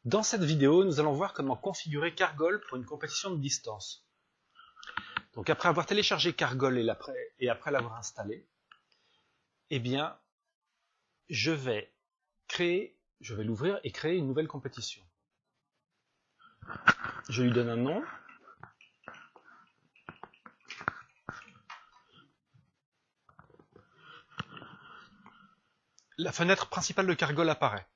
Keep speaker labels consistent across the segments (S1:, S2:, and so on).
S1: Dans cette vidéo, nous allons voir comment configurer Cargol pour une compétition de distance. Donc après avoir téléchargé Cargol et après l'avoir installé, eh bien, je vais l'ouvrir et créer une nouvelle compétition. Je lui donne un nom. La fenêtre principale de Cargol apparaît.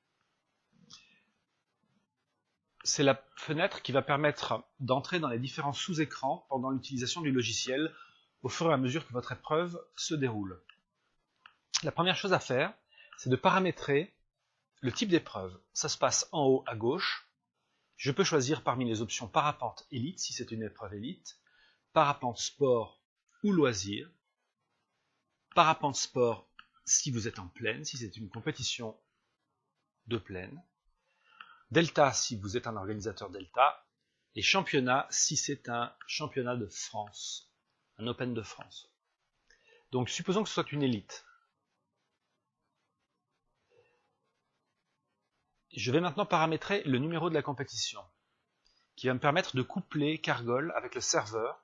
S1: C'est la fenêtre qui va permettre d'entrer dans les différents sous-écrans pendant l'utilisation du logiciel au fur et à mesure que votre épreuve se déroule. La première chose à faire, c'est de paramétrer le type d'épreuve. Ça se passe en haut à gauche. Je peux choisir parmi les options parapente élite si c'est une épreuve élite, parapente sport ou loisir, parapente sport si vous êtes en plaine, si c'est une compétition de plaine, delta si vous êtes un organisateur delta, et championnat si c'est un championnat de France, un Open de France. Donc supposons que ce soit une élite. Je vais maintenant paramétrer le numéro de la compétition, qui va me permettre de coupler Cargol avec le serveur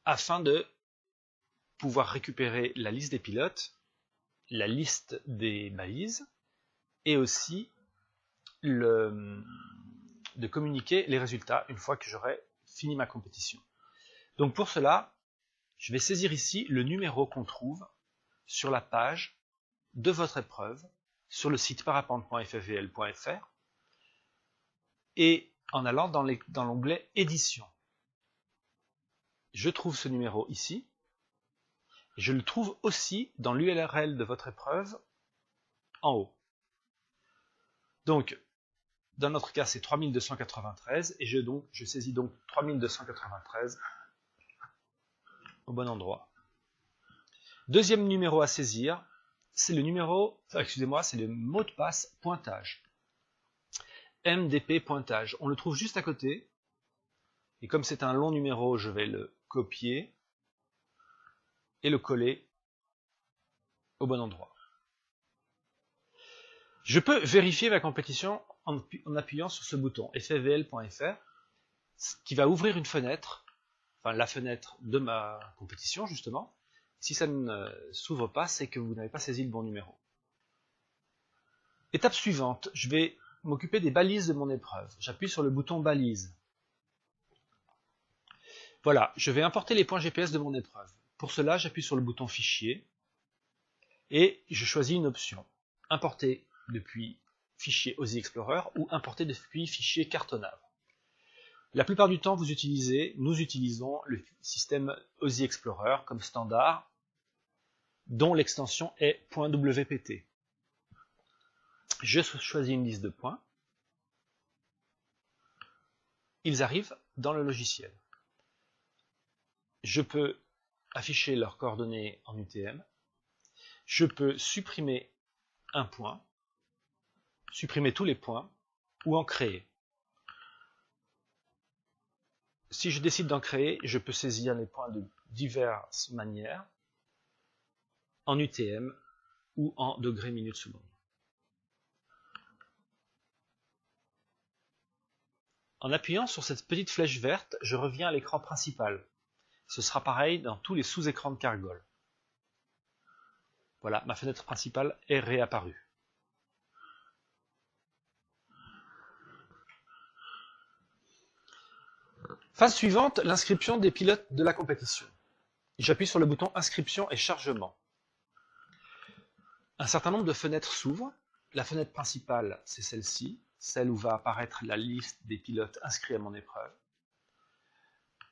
S1: afin de pouvoir récupérer la liste des pilotes, la liste des balises, et aussi de communiquer les résultats une fois que j'aurai fini ma compétition. Donc pour cela, je vais saisir ici le numéro qu'on trouve sur la page de votre épreuve, sur le site parapente.ffvl.fr, et en allant dans l'onglet Édition. Je trouve ce numéro ici. Je le trouve aussi dans l'URL de votre épreuve en haut. Donc, dans notre cas, c'est 3293 et je saisis donc 3293 au bon endroit. Deuxième numéro à saisir, c'est le mot de passe pointage. MDP pointage. On le trouve juste à côté. Et comme c'est un long numéro, je vais le copier et le coller au bon endroit. Je peux vérifier ma compétition en appuyant sur ce bouton ffvl.fr qui va ouvrir une fenêtre, enfin la fenêtre de ma compétition justement. Si ça ne s'ouvre pas, c'est que vous n'avez pas saisi le bon numéro. Étape suivante, je vais m'occuper des balises de mon épreuve. J'appuie sur le bouton balise. Voilà, je vais importer les points GPS de mon épreuve. Pour cela, j'appuie sur le bouton fichier et je choisis une option. Importer depuis fichier OSI Explorer ou importer depuis fichier cartonnable. La plupart du temps, nous utilisons le système OSI Explorer comme standard, dont l'extension est .wpt. Je choisis une liste de points. Ils arrivent dans le logiciel. Je peux afficher leurs coordonnées en UTM. Je peux supprimer un point, supprimer tous les points, ou en créer. Si je décide d'en créer, je peux saisir les points de diverses manières, en UTM ou en degrés, minutes, secondes. En appuyant sur cette petite flèche verte, je reviens à l'écran principal. Ce sera pareil dans tous les sous-écrans de Cargol. Voilà, ma fenêtre principale est réapparue. Phase suivante, l'inscription des pilotes de la compétition. J'appuie sur le bouton inscription et chargement. Un certain nombre de fenêtres s'ouvrent. La fenêtre principale, c'est celle-ci, celle où va apparaître la liste des pilotes inscrits à mon épreuve.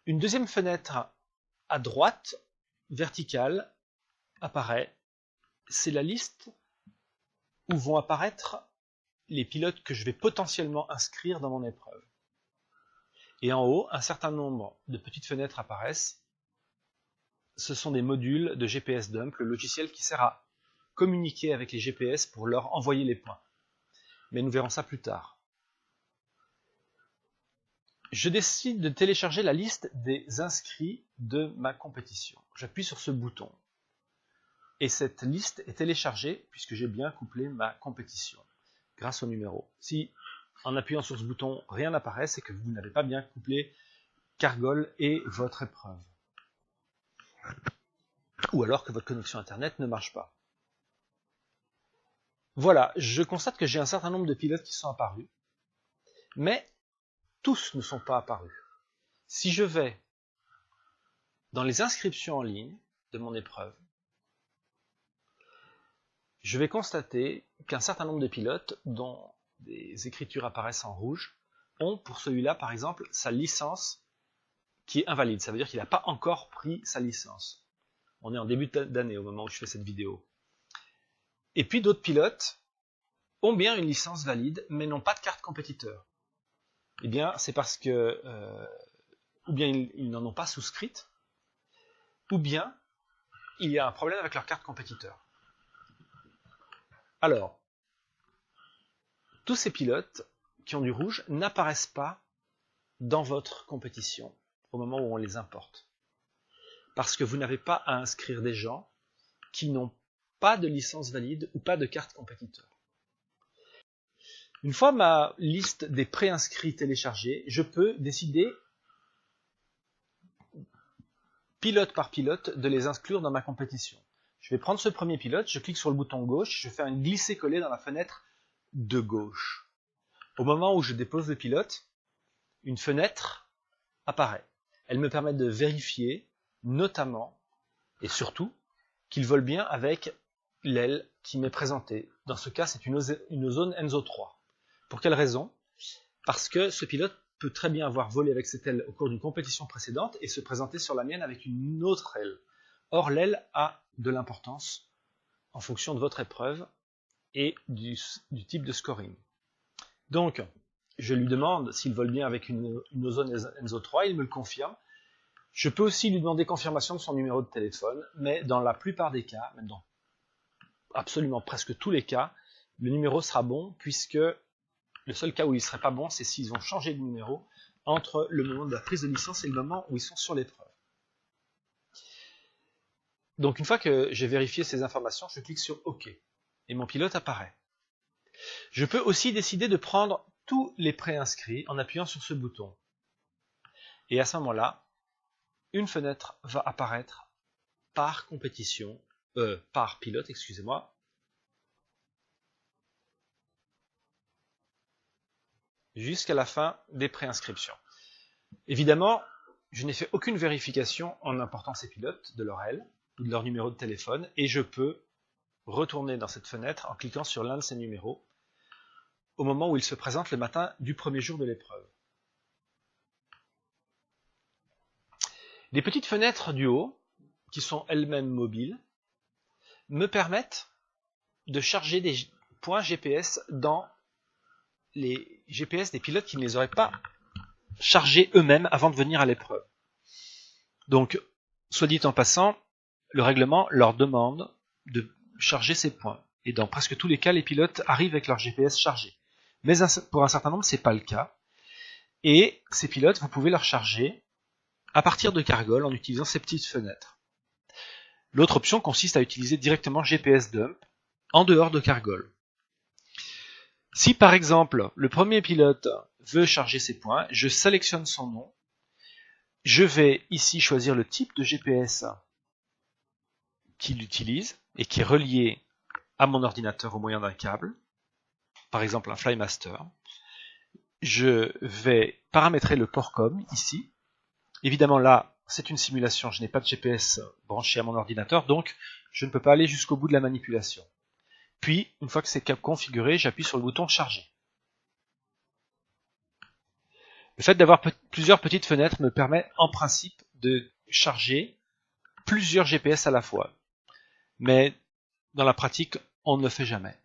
S1: Une deuxième fenêtre à droite, verticale, apparaît. C'est la liste où vont apparaître les pilotes que je vais potentiellement inscrire dans mon épreuve. Et en haut, un certain nombre de petites fenêtres apparaissent. Ce sont des modules de GPS Dump, le logiciel qui sert à communiquer avec les GPS pour leur envoyer les points. Mais nous verrons ça plus tard. Je décide de télécharger la liste des inscrits de ma compétition. J'appuie sur ce bouton. Et cette liste est téléchargée puisque j'ai bien couplé ma compétition grâce au numéro. Si en appuyant sur ce bouton, rien n'apparaît, c'est que vous n'avez pas bien couplé Cargol et votre épreuve. Ou alors que votre connexion Internet ne marche pas. Voilà, je constate que j'ai un certain nombre de pilotes qui sont apparus, mais tous ne sont pas apparus. Si je vais dans les inscriptions en ligne de mon épreuve, je vais constater qu'un certain nombre de pilotes, dont des écritures apparaissent en rouge, ont pour celui-là, par exemple, sa licence qui est invalide. Ça veut dire qu'il n'a pas encore pris sa licence. On est en début d'année au moment où je fais cette vidéo. Et puis d'autres pilotes ont bien une licence valide, mais n'ont pas de carte compétiteur. Eh bien, c'est parce que ou bien ils n'en ont pas souscrite, ou bien il y a un problème avec leur carte compétiteur. Alors, tous ces pilotes qui ont du rouge n'apparaissent pas dans votre compétition au moment où on les importe. Parce que vous n'avez pas à inscrire des gens qui n'ont pas de licence valide ou pas de carte compétiteur. Une fois ma liste des préinscrits téléchargée, je peux décider, pilote par pilote, de les inclure dans ma compétition. Je vais prendre ce premier pilote, je clique sur le bouton gauche, je fais un glisser-coller dans la fenêtre de gauche. Au moment où je dépose le pilote, une fenêtre apparaît. Elle me permet de vérifier, notamment, et surtout, qu'il vole bien avec l'aile qui m'est présentée. Dans ce cas, c'est une zone ENSO 3. Pour quelle raison? Parce que ce pilote peut très bien avoir volé avec cette aile au cours d'une compétition précédente et se présenter sur la mienne avec une autre aile. Or, l'aile a de l'importance en fonction de votre épreuve et du type de scoring. Donc, je lui demande s'il vole bien avec une zone ENSO 3, il me le confirme. Je peux aussi lui demander confirmation de son numéro de téléphone, mais dans la plupart des cas, même dans absolument presque tous les cas, le numéro sera bon, puisque le seul cas où il ne serait pas bon, c'est s'ils ont changé de numéro entre le moment de la prise de licence et le moment où ils sont sur l'épreuve. Donc une fois que j'ai vérifié ces informations, je clique sur OK, et mon pilote apparaît. Je peux aussi décider de prendre tous les préinscrits en appuyant sur ce bouton. Et à ce moment-là, une fenêtre va apparaître par compétition, par pilote, excusez-moi, jusqu'à la fin des préinscriptions. Évidemment, je n'ai fait aucune vérification en important ces pilotes de leur aile ou de leur numéro de téléphone, et je peux retourner dans cette fenêtre en cliquant sur l'un de ces numéros au moment où ils se présentent le matin du premier jour de l'épreuve. Les petites fenêtres du haut, qui sont elles-mêmes mobiles, me permettent de charger des points GPS dans les GPS des pilotes qui ne les auraient pas chargés eux-mêmes avant de venir à l'épreuve. Donc, soit dit en passant, le règlement leur demande de charger ces points. Et dans presque tous les cas, les pilotes arrivent avec leur GPS chargé. Mais pour un certain nombre, ce n'est pas le cas. Et ces pilotes, vous pouvez leur charger à partir de Cargol en utilisant ces petites fenêtres. L'autre option consiste à utiliser directement GPS Dump en dehors de Cargol. Si par exemple, le premier pilote veut charger ses points, je sélectionne son nom, je vais ici choisir le type de GPS qu'il utilise et qui est relié à mon ordinateur au moyen d'un câble, par exemple un Flymaster. Je vais paramétrer le port COM ici. Évidemment là, c'est une simulation, je n'ai pas de GPS branché à mon ordinateur, donc je ne peux pas aller jusqu'au bout de la manipulation. Puis, une fois que c'est configuré, j'appuie sur le bouton Charger. Le fait d'avoir plusieurs petites fenêtres me permet en principe de charger plusieurs GPS à la fois. Mais dans la pratique, on ne le fait jamais.